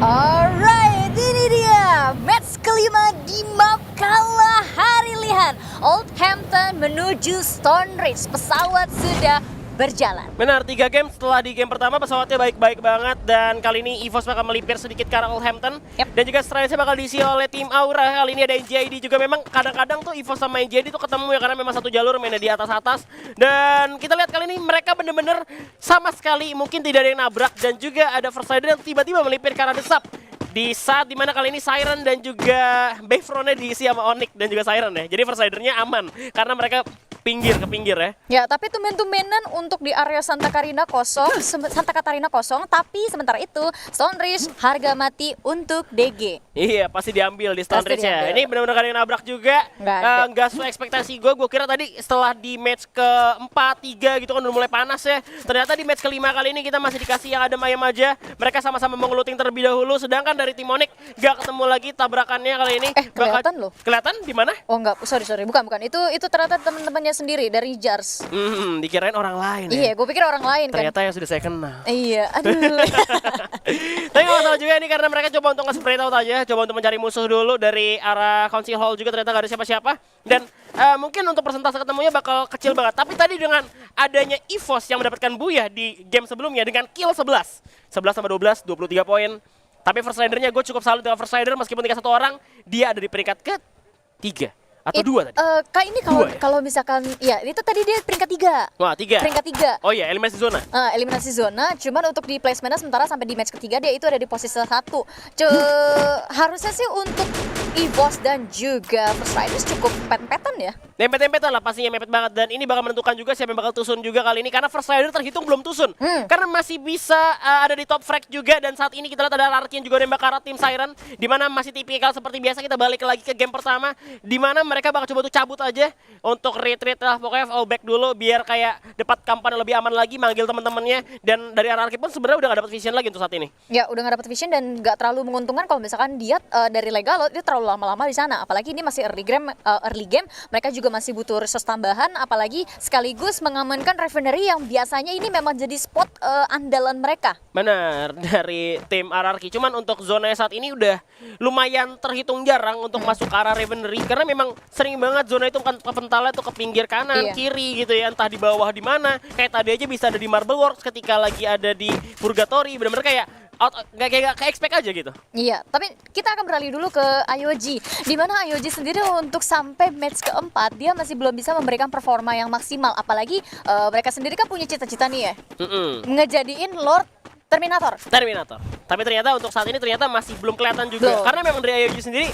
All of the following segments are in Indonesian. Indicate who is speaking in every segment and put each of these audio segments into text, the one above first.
Speaker 1: Alright, ini dia match kelima di map Kalahari-Lihan. Oldhampton menuju Stone Ridge. Pesawat sudah berjalan.
Speaker 2: Benar, 3 game setelah di game pertama pesawatnya baik-baik banget. Dan kali ini EVOS bakal melipir sedikit ke arah Oldhampton. Dan juga stride-nya bakal diisi oleh tim Aura. Kali ini ada NJID juga. Memang kadang-kadang tuh EVOS sama NJID tuh ketemu ya, karena memang satu jalur mainnya di atas-atas. Dan kita lihat kali ini mereka bener-bener sama sekali mungkin tidak ada yang nabrak. Dan juga ada first rider yang tiba-tiba melipir ke arah desap. Di saat dimana kali ini Siren dan juga Bayfront-nya diisi sama Onyx dan juga Siren ya. Jadi first rider-nya aman karena mereka ke pinggir ya.
Speaker 1: Ya, tapi tumben-tumbenan untuk di area Santa Catarina kosong, tapi sementara itu Stone Ridge harga mati untuk DG.
Speaker 2: Iya, pasti diambil di Stone Ridge ya. Ini benar-benar gak ada yang nabrak juga. Nggak sesuai ekspektasi gue. Gue kira tadi setelah di match ke-4, 3 gitu kan udah mulai panas ya. Ternyata di match ke-5 kali ini kita masih dikasih yang ada ayam aja. Mereka sama-sama mengeluting terlebih dahulu. Sedangkan dari tim Onyx gak ketemu lagi tabrakannya kali ini.
Speaker 1: Kelihatan loh.
Speaker 2: Kelihatan di mana?
Speaker 1: Oh enggak, sorry, bukan. Itu ternyata teman-temannya sendiri dari Jars.
Speaker 2: Dikirain orang lain ya.
Speaker 1: Iya, gue pikir orang lain kan.
Speaker 2: Ternyata yang sudah saya kenal.
Speaker 1: Iya, aduh.
Speaker 2: Tapi gak masalah juga ini karena mereka coba untuk nge-spray out aja. Coba untuk mencari musuh dulu dari arah Council Hall juga ternyata gak ada siapa-siapa. Dan mungkin untuk persentase ketemunya bakal kecil banget. Tapi tadi dengan adanya EVOS yang mendapatkan Booyah di game sebelumnya dengan kill 11 sama 12, 23 poin. Tapi first rider-nya gue cukup salut dengan first rider meskipun tinggal 1 orang. Dia ada di peringkat ke-3 atau 2 tadi?
Speaker 1: Kak ini kalau misalkan, ya itu tadi dia peringkat 3.
Speaker 2: Wah, 3.
Speaker 1: Peringkat 3.
Speaker 2: Oh iya, eliminasi zona.
Speaker 1: Eliminasi zona, cuman untuk di placement-nya sementara sampai di match ketiga dia itu ada di posisi 1. Harusnya sih untuk EVOS dan juga First Riders cukup pet-petan ya.
Speaker 2: Mepet-mempetan lah, pastinya mepet banget. Dan ini bakal menentukan juga siapa yang bakal tusun juga kali ini. Karena First Rider terhitung belum tusun. Karena masih bisa ada di top frag juga. Dan saat ini kita lihat ada Larkin juga nembak ke arah tim Siren. Dimana masih tipikal seperti biasa, kita balik lagi ke game pertama. Dimana mereka bakal coba tuh cabut aja untuk retreat lah. Pokoknya all back dulu biar kayak dapat kampanye lebih aman lagi, manggil teman-temannya. Dan dari arah Larkin pun sebenarnya udah gak dapat vision lagi untuk saat ini.
Speaker 1: Ya udah gak dapat vision dan gak terlalu menguntungkan kalau misalkan dia dari Legalot dia terlalu lama-lama di sana. Apalagi ini masih early game, mereka juga masih butuh resource tambahan, apalagi sekaligus mengamankan refinery yang biasanya ini memang jadi spot andalan mereka.
Speaker 2: Benar, dari tim RRQ. Cuman untuk zona saat ini udah lumayan terhitung jarang untuk masuk ke arah refinery karena memang sering banget zona itu kan kepentalnya tuh ke pinggir kanan, kiri gitu ya, entah di bawah di mana. Kayak tadi aja bisa ada di Marble Works ketika lagi ada di Purgatory, benar-benar kayak kayak expect aja gitu.
Speaker 1: Iya, tapi kita akan beralih dulu ke IOG. Di mana IOG sendiri untuk sampai match keempat dia masih belum bisa memberikan performa yang maksimal. Apalagi mereka sendiri kan punya cita-cita nih ya, ngejadiin Lord Terminator.
Speaker 2: Tapi ternyata untuk saat ini ternyata masih belum kelihatan juga. Karena memang dari IOG sendiri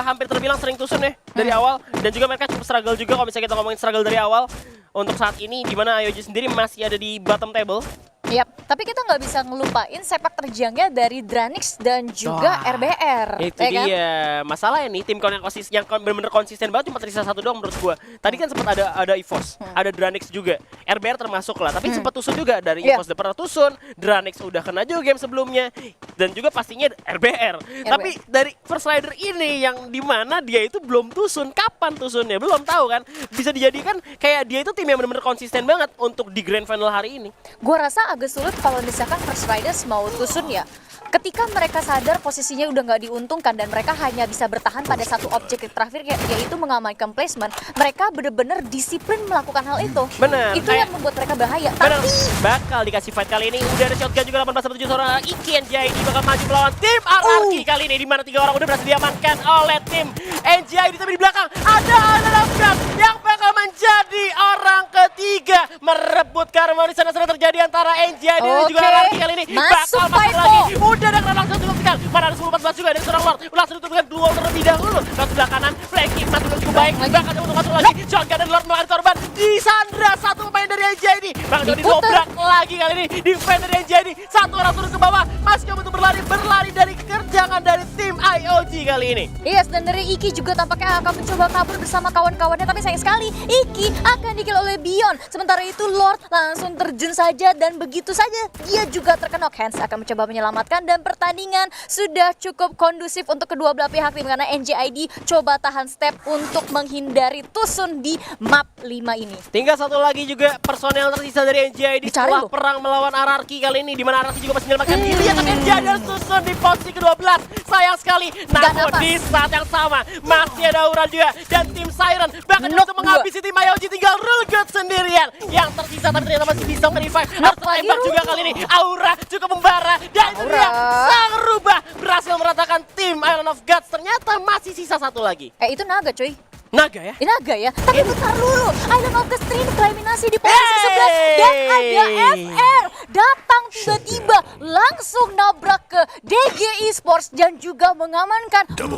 Speaker 2: hampir terbilang sering tusun ya dari awal. Dan juga mereka cukup struggle juga kalau misalnya kita ngomongin struggle dari awal. Untuk saat ini di mana IOG sendiri masih ada di bottom table.
Speaker 1: Yap, tapi kita nggak bisa ngelupain sepak terjangnya dari Dranix dan juga RBR.
Speaker 2: Itu dia kan? Masalahnya nih tim yang benar-benar konsisten banget cuma tersisa 1 doang menurut gua. Tadi kan sempat ada EVOS, ada Dranix juga, RBR termasuk lah. Tapi sempat tusun juga dari EVOS udah pernah tusun, Dranix udah kena juga game sebelumnya, dan juga pastinya RBR. Tapi dari First Rider ini yang dimana dia itu belum tusun, kapan tusunnya belum tahu kan? Bisa dijadikan kayak dia itu tim yang benar-benar konsisten banget untuk di Grand Final hari ini.
Speaker 1: Gua rasa agak sulit kalau misalkan First Riders mau tusun ya. Ketika mereka sadar posisinya udah nggak diuntungkan dan mereka hanya bisa bertahan pada satu objektif terakhir yaitu mengamankan placement, mereka benar-benar disiplin melakukan hal itu.
Speaker 2: Bener.
Speaker 1: Itu yang membuat mereka bahaya.
Speaker 2: Bener.
Speaker 1: Tapi
Speaker 2: bakal dikasih fight kali ini. Udah ada shotgun juga 18-7 seorang Iki NJID bakal maju melawan tim RRQ kali ini, di mana 3 orang udah berhasil diamankan oleh tim NJID. Tapi di belakang ada Lamkat yang bakal menjadi orang ketiga merebut keharmonisan yang sedang terjadi antara NJID dan juga RRQ kali ini.
Speaker 1: Masuk
Speaker 2: bakal lagi. Udah ada kena langsung dibuktikan. Mana ada 10-14 juga dari seorang Lord. Langsung ditutupkan Blue Wall terlebih dahulu. Langsung sebelah kanan, flanking masih belum cukup baik. Bahkan untuk masuk lagi, shotgun dan Lord melakukan korban. Disandra satu pemain dari NJID. Bahkan didobrak lagi kali ini. Defender dari NJID. 1 orang turun ke bawah. Masih coba untuk berlari dari kerjangan dari tim IOG. IOG kali ini.
Speaker 1: Yes, dan dari Iki juga tampaknya akan mencoba kabur bersama kawan-kawannya, tapi sayang sekali Iki akan dikill oleh Bion. Sementara itu Lord langsung terjun saja dan begitu saja dia juga terkena. Hans akan mencoba menyelamatkan dan pertandingan sudah cukup kondusif untuk kedua belah pihak tim karena NJID coba tahan step untuk menghindari Tusun di map 5 ini.
Speaker 2: Tinggal satu lagi juga personel tersisa dari NJID setelah perang melawan Ararki kali ini, di mana Ararki juga masih menyelamatkan diri, tapi NJID harus susun di posisi ke-12. Sayang sekali, namun di saat yang sama masih ada Aura juga dan tim Siren bahkan untuk menghabisi tim IOG. Tinggal Rulgut sendirian yang tersisa, tapi ternyata masih bisa merevive. Harus tembak juga kali ini. Aura cukup membara dan itu dia sang rubah berhasil meratakan tim Island of Gods. Ternyata masih sisa satu lagi.
Speaker 1: Itu naga cuy.
Speaker 2: Naga ya?
Speaker 1: Ini naga ya, tapi bentar dulu. Island of the Stream eliminasi di posisi 11 dan ada FR datang tiba-tiba langsung nabrak ke DG Esports dan juga mengamankan 4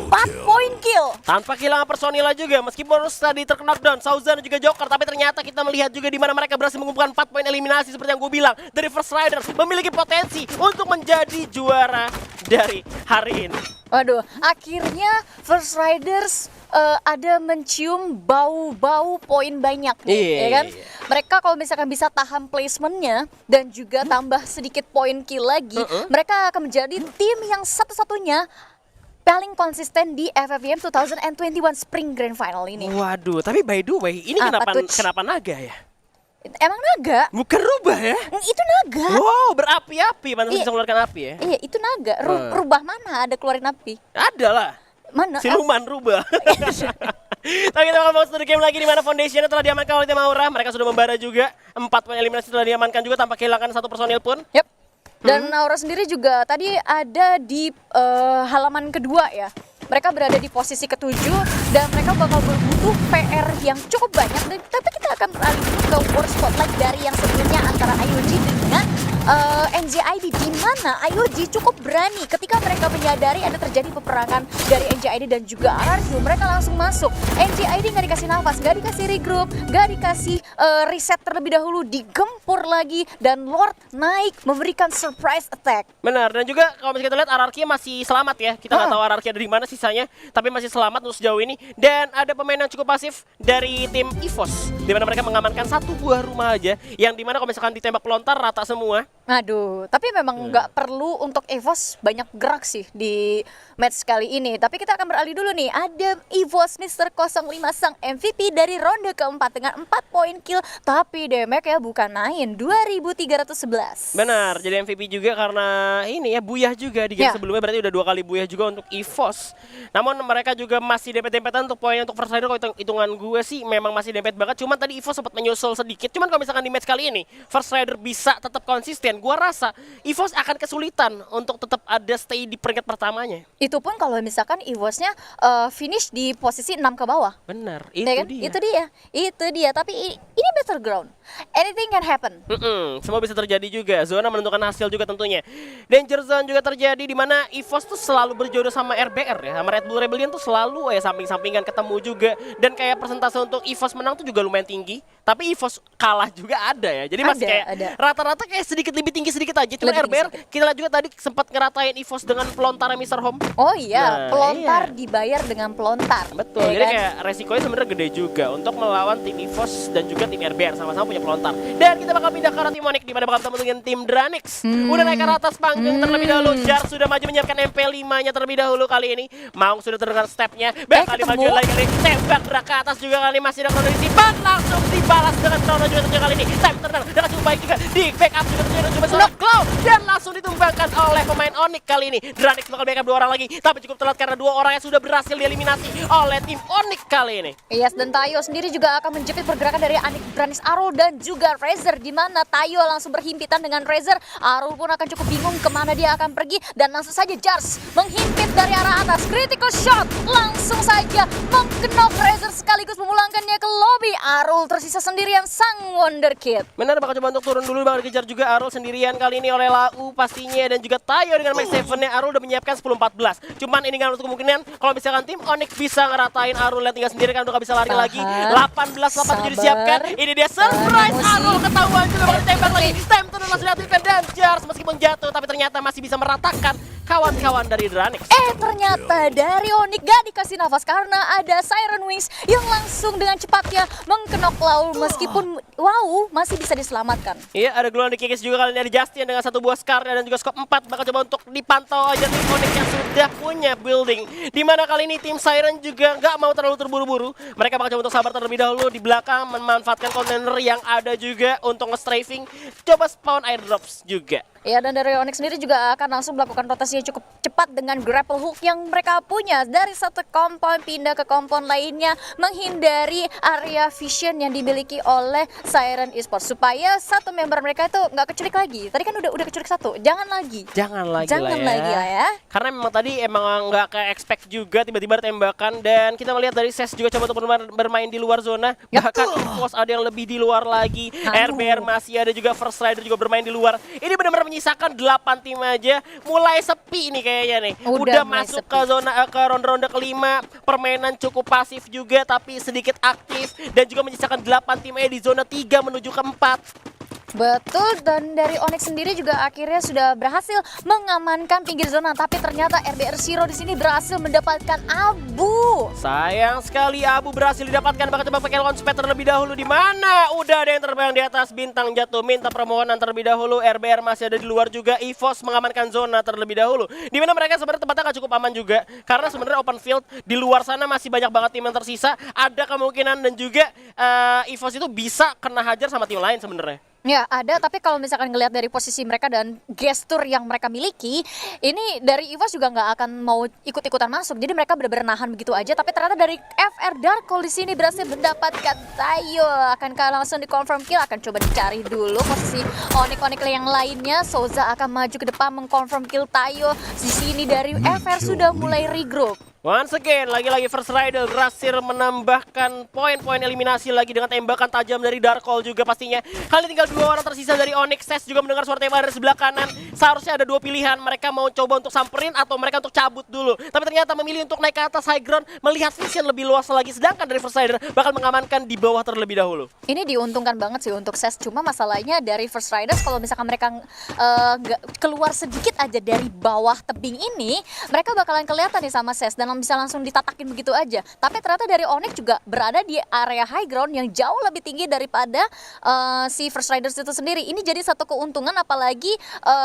Speaker 1: poin kill.
Speaker 2: Tanpa kehilangan personilnya juga, meskipun tadi terknockdown Sauzan dan juga Joker, tapi ternyata kita melihat juga di mana mereka berhasil mengumpulkan 4 poin eliminasi seperti yang gue bilang. Dari First Rider memiliki potensi untuk menjadi juara dari hari ini.
Speaker 1: Waduh, akhirnya First Riders ada mencium bau-bau poin banyak nih, ya kan? Mereka kalau misalkan bisa tahan placementnya dan juga tambah sedikit poin kill lagi, mereka akan menjadi tim yang satu-satunya paling konsisten di FFVM 2021 Spring Grand Final ini.
Speaker 2: Waduh, tapi by the way, ini kenapa naga ya?
Speaker 1: Emang naga?
Speaker 2: Bukan rubah ya?
Speaker 1: Itu naga.
Speaker 2: Wow, berapi-api, pantas bisa mengeluarkan api ya?
Speaker 1: Iya, itu naga. Rubah mana ada keluarin api?
Speaker 2: Ada lah.
Speaker 1: Mana?
Speaker 2: Siluman rubah. Tapi kita bakal fokus dari game lagi di mana Foundation telah diamankan oleh tim Aura. Mereka sudah membara juga. 4 poin eliminasi telah diamankan juga tanpa kehilangan satu personil pun.
Speaker 1: Yep. Dan Aura sendiri juga tadi ada di halaman kedua ya. Mereka berada di posisi ke-7 dan mereka bakal berbutuh PR yang cukup banyak. Tapi kita akan beralih ke War Spotlight dari yang sebelumnya antara IOG dengan NJID, di mana IOG cukup berani ketika mereka menyadari ada terjadi peperangan dari NJID dan juga RRQ. Mereka langsung masuk. NJID nggak dikasih nafas, nggak dikasih regroup, nggak dikasih reset terlebih dahulu, digempur lagi dan Lord naik memberikan surprise attack.
Speaker 2: Benar, dan juga kalau misalnya kita lihat RRQ masih selamat ya. Kita nggak tahu RRQ ada di mana sisanya, tapi masih selamat untuk sejauh ini. Dan ada pemain yang cukup pasif dari tim EVOS, di mana mereka mengamankan satu buah rumah aja, yang dimana kalau misalkan ditembak pelontar rata semua.
Speaker 1: Aduh, tapi memang nggak perlu untuk EVOS banyak gerak sih di match kali ini. Tapi kita akan beralih dulu nih, ada EVOS Mr. 05 sang MVP dari ronde keempat dengan 4 poin kill, tapi damage ya bukan main, 2311.
Speaker 2: Benar, jadi MVP juga karena ini ya buyah juga di game sebelumnya, berarti udah 2 kali buyah juga untuk EVOS. Namun mereka juga masih dempet-dempetan untuk poin untuk First Rider. Kalau hitungan gue sih memang masih dempet banget, cuman tadi EVOS sempat menyusul sedikit. Cuman kalau misalkan di match kali ini First Rider bisa tetap konsisten, gua rasa EVOS akan kesulitan untuk tetap ada stay di peringkat pertamanya.
Speaker 1: Itu pun kalau misalkan EVOS-nya finish di posisi 6 ke bawah.
Speaker 2: Benar,
Speaker 1: Itu dia. Tapi ini battleground, anything can happen.
Speaker 2: Semua bisa terjadi juga. Zona menentukan hasil juga tentunya. Danger Zone juga terjadi di mana EVOS tuh selalu berjodoh sama RBR ya, sama Red Bull Rebellion tuh selalu ya samping-sampingan ketemu juga. Dan kayak persentase untuk EVOS menang tuh juga lumayan tinggi. Tapi EVOS kalah juga ada ya. Jadi masih kayak rata-rata kayak sedikit lebih tinggi sedikit aja. Cuma RBR kita lihat juga tadi sempat ngeratain EVOS dengan pelontar Mr. Home.
Speaker 1: Oh iya, pelontar dibayar dengan pelontar.
Speaker 2: Betul, jadi kayak resikonya sebenarnya gede juga untuk melawan tim EVOS dan juga tim RBR, sama-sama punya pelontar. Dan kita bakal pindah ke arah tim Onyx, di mana bakal ketemu dengan tim Dranix. Udah naik ke atas panggung terlebih dahulu. Jar sudah maju menyiapkan MP5-nya terlebih dahulu kali ini. Maung sudah terdengar stepnya, bakal maju lagi kali. Tembak gerak ke atas juga kali, masih ada krono disimpan, langsung dibalas dengan krono juga terjadi kali ini. Time terdengar, dengan cukup baik juga, di backup juga terjadi, coba seorang Cloud, dan langsung ditumbangkan oleh pemain Onyx kali ini. Dranix bakal backup 2 orang lagi, tapi cukup telat karena 2 orang yang sudah berhasil dieliminasi oleh tim Onyx kali ini.
Speaker 1: Yes, dan Tayo sendiri juga akan menjepit pergerakan dari Granis Arul dan juga Razer, di mana Tayo langsung berhimpitan dengan Razer. Arul pun akan cukup bingung kemana dia akan pergi, dan langsung saja Jars menghimpit dari arah atas. Critical shot langsung saja mengkenok Razer sekaligus memulangkannya ke lobby. Arul tersisa sendirian sang Wonderkid.
Speaker 2: Benar, bakal coba untuk untuk turun dulu, bakal dikejar juga Arul sendirian kali ini oleh Lau pastinya, dan juga Tayo dengan Max 7-nya. Arul udah menyiapkan 10-14. Cuman ini nggak untuk kemungkinan kalau misalkan tim Onyx bisa ngeratain Arul yang tinggal sendiri kan udah gak bisa lari lagi. 18-87 disiapkan. Ini dia surprise Arul, ketahuan juga bakal ditembak lagi. Tempter langsung diaktifkan dan Jars meskipun jatuh tapi ternyata masih bisa meratakan kawan-kawan dari Dranix.
Speaker 1: Ternyata dari Onyx gak dikasih nafas karena ada Siren Wings yang langsung dengan cepatnya mengkenok Lau meskipun wow masih bisa diselamatkan.
Speaker 2: Iya, ada Glow di Kikis juga kali ini, ada Justin dengan satu buah Scar dan juga scope 4 bakal coba untuk dipantau aja tim Onyx yang sudah punya building. Dimana kali ini tim Siren juga nggak mau terlalu terburu-buru. Mereka bakal coba untuk sabar terlebih dahulu di belakang, memanfaatkan kontainer yang ada juga untuk nge-strafing, coba spawn airdrops juga.
Speaker 1: Ya, dan dari Onyx sendiri juga akan langsung melakukan rotasi yang cukup cepat dengan grapple hook yang mereka punya dari satu kompon pindah ke kompon lainnya, menghindari area vision yang dimiliki oleh Siren Esports supaya satu member mereka itu nggak keculik lagi. Tadi kan udah keculik satu, jangan lagi lagi lah ya.
Speaker 2: Karena memang tadi emang nggak kayak expect juga tiba-tiba ada tembakan, dan kita melihat dari Ses juga coba untuk bermain di luar zona. Bahkan Evos ada yang lebih di luar lagi. RBR masih ada juga, First Rider juga bermain di luar. Ini benar-benar menyisakan 8 tim aja, mulai sepi nih kayaknya nih. Udah masuk
Speaker 1: sepi.
Speaker 2: ke zona ke ronde-ronde kelima, permainan cukup pasif juga tapi sedikit aktif, dan juga menyisakan 8 tim aja di zona 3 menuju ke 4.
Speaker 1: Betul, dan dari Onyx sendiri juga akhirnya sudah berhasil mengamankan pinggir zona, tapi ternyata RBR Zero di sini berhasil mendapatkan abu.
Speaker 2: Sayang sekali abu berhasil didapatkan, bakal coba pakai launch pad terlebih dahulu. Di mana udah ada yang terbang di atas, bintang jatuh, minta permohonan terlebih dahulu. RBR masih ada di luar juga, Evos mengamankan zona terlebih dahulu. Di mana mereka sebenarnya tempatnya gak cukup aman juga, karena sebenarnya open field di luar sana masih banyak banget tim yang tersisa. Ada kemungkinan dan juga Evos itu bisa kena hajar sama tim lain sebenarnya.
Speaker 1: Ya ada, tapi kalau misalkan ngelihat dari posisi mereka dan gestur yang mereka miliki, ini dari EVOS juga nggak akan mau ikut-ikutan masuk. Jadi mereka benar-benar nahan begitu aja. Tapi ternyata dari FR Dark Hole di sini berhasil mendapatkan Tayo. Akankah langsung di confirm kill? Akan coba dicari dulu posisi Onyx yang lainnya. Souza akan maju ke depan mengconfirm kill Tayo. Di sini dari FR sudah mulai regroup.
Speaker 2: Once again, lagi-lagi First Rider berhasil menambahkan poin-poin eliminasi lagi dengan tembakan tajam dari Dark Hole juga pastinya. Kali tinggal 2 orang tersisa dari Onyx. Ses juga mendengar suara tembakan dari sebelah kanan. Seharusnya ada 2 pilihan, mereka mau coba untuk samperin atau mereka untuk cabut dulu. Tapi ternyata memilih untuk naik ke atas high ground, melihat vision lebih luas lagi. Sedangkan dari First Rider bakal mengamankan di bawah terlebih dahulu.
Speaker 1: Ini diuntungkan banget sih untuk Ses. Cuma masalahnya dari First Riders kalau misalkan mereka keluar sedikit aja dari bawah tebing ini, mereka bakalan kelihatan nih sama Ses dan bisa langsung ditatakin begitu aja. Tapi ternyata dari Onyx juga berada di area high ground yang jauh lebih tinggi daripada si First Riders itu sendiri. Ini jadi satu keuntungan, apalagi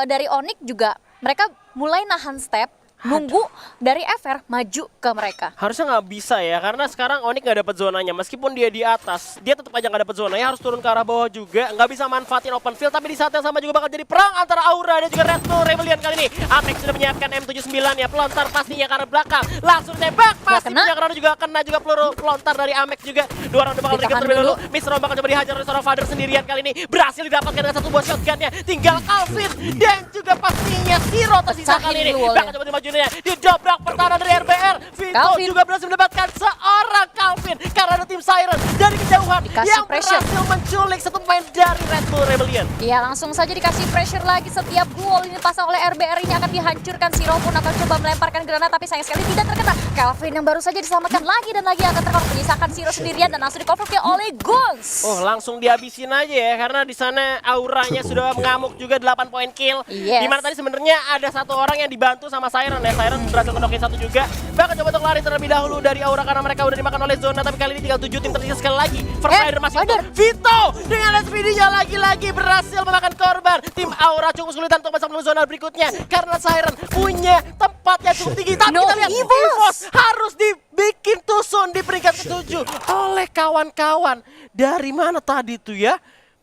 Speaker 1: dari Onyx juga mereka mulai nahan step, nunggu dari FR maju ke mereka.
Speaker 2: Harusnya nggak bisa ya, karena sekarang Onyx nggak dapat zonanya. Meskipun dia di atas, dia tetap aja nggak dapat zonanya, harus turun ke arah bawah juga. Nggak bisa manfaatin open field, tapi di saat yang sama juga bakal jadi perang antara Aura dan juga Red Bull Rebellion kali ini. Apex sudah menyiapkan M79 ya, pelontar pastinya karena belakang. Langsung tembak, pasti punya karena juga kena juga peluru pelontar dari Amex juga. 2 round bakal dikejar terlebih dahulu. Mr. bakal coba dihajar oleh seorang Father sendirian kali ini. Berhasil didapatkan dengan satu buah shotgunnya. Tinggal Calvin dan juga pastinya Zero tersisa kali ini. Bakal coba dimajuinnya, didobrak pertahanan dari RBR. Vito juga berhasil mendapatkan seorang Calvin karena ada tim Siren dari kejauhan yang berhasil menculik satu pemain dari Red Bull Rebellion.
Speaker 1: Ya, langsung saja dikasih pressure lagi. Setiap wall ini pasang oleh RBR ini akan dihancurkan. Zero pun akan coba melemparkan granat, tapi sayang sekali tidak terkena. Calvin yang baru saja diselamatkan lagi dan lagi akan terkena. Menyisakan Zero sendirian dan langsung dikonfrontir oleh Guns.
Speaker 2: Oh, langsung dihabisin aja ya, karena di sana auranya sudah mengamuk juga 8 poin kill.
Speaker 1: Yes.
Speaker 2: Dimana tadi sebenarnya ada satu orang yang dibantu sama Siren ya. Siren berhasil knock-in satu juga. Bahkan coba untuk lari terlebih dahulu dari Aura karena mereka udah dimakan oleh zona, tapi kali ini tinggal 7 tim tersisa sekali lagi. First Rider masih utuh. Vito dengan SPD-nya lagi-lagi berhasil memakan korban. Tim Aura cukup kesulitan untuk masuk ke zona berikutnya karena Siren punya tempat yang cukup tinggi. Tapi kita lihat EVOS harus dibikin tusun di peringkat ke-7 oleh kawan-kawan. Dari mana tadi tuh ya?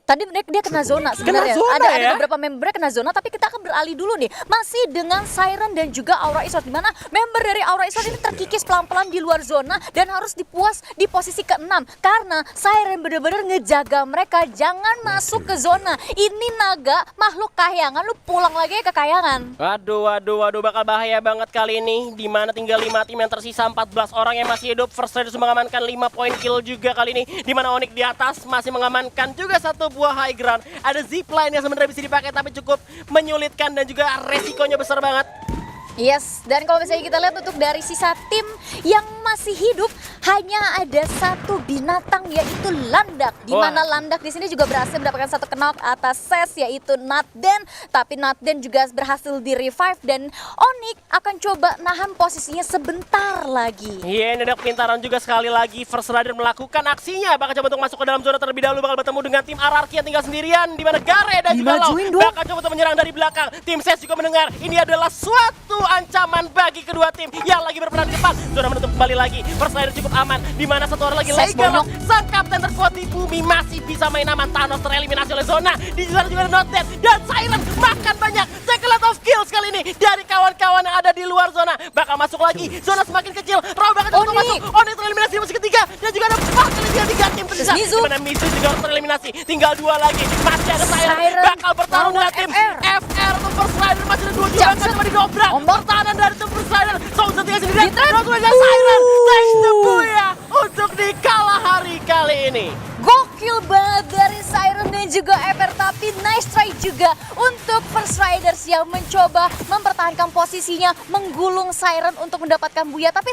Speaker 1: Tadi dia kena zona sebenarnya. Ada beberapa member kena zona, tapi kita akan beralih dulu nih. Masih dengan Siren dan juga Aura Esports, di mana member dari Aura Esports ini terkikis pelan-pelan di luar zona dan harus dipuas di posisi ke-6 karena Siren benar-benar ngejaga mereka jangan masuk ke zona. Ini naga makhluk kayangan, lu pulang lagi ke kayangan.
Speaker 2: Waduh, bakal bahaya banget kali ini. Di mana tinggal 5 tim yang tersisa, 14 orang yang masih hidup. First Rider mengamankan 5 poin kill juga kali ini. Di mana Onyx di atas masih mengamankan juga satu sebuah high ground. Ada zipline yang sebenarnya bisa dipakai tapi cukup menyulitkan dan juga resikonya besar banget.
Speaker 1: Yes, dan kalau misalnya kita lihat untuk dari sisa tim yang masih hidup hanya ada satu binatang yaitu Landak. Di mana Landak di sini juga berhasil mendapatkan satu knock atas Ses yaitu Natden, tapi Natden juga berhasil di revive dan Onyx akan coba nahan posisinya sebentar lagi.
Speaker 2: Iya, ini ada kepintaran juga sekali lagi. First Rider melakukan aksinya, bakal coba untuk masuk ke dalam zona terlebih dahulu, bakal bertemu dengan tim Ararki yang tinggal sendirian di mana Gare dan juga Lau bakal coba untuk menyerang dari belakang. Tim Ses juga mendengar ini adalah suatu ancaman bagi kedua tim yang lagi berperan di depan. Zona menutup kembali lagi. First Rider cukup aman, di mana satu orang lagi Legalot, sang kapten terkuat di bumi masih bisa main aman. Thanos tereliminasi oleh zona. Di sana juga ada Not Dead dan Siren makan banyak. Take a lot of kills kali ini dari kawan-kawan yang ada di luar zona. Bakal masuk lagi. Zona semakin kecil. Raw bakal coba untuk masuk. Onyx tereliminasi di musim ketiga dan juga ada 4 kali tiga tim tersisa. Di mana Mizu juga harus tereliminasi. Tinggal 2 lagi. Masih ada Siren bakal bertarung dengan tim FR untuk First Rider. Masih ada 2 juga bakal coba didobrak. Pertahanan dari tim First Rider. Sound tinggal sendirian. Langsung aja Siren. Thanks to Booyah untuk di kalah hari kali ini.
Speaker 1: Gokil banget dari Siren dan juga FR, tapi nice try juga untuk First Riders yang mencoba mempertahankan posisinya, menggulung Siren untuk mendapatkan Booyah. Tapi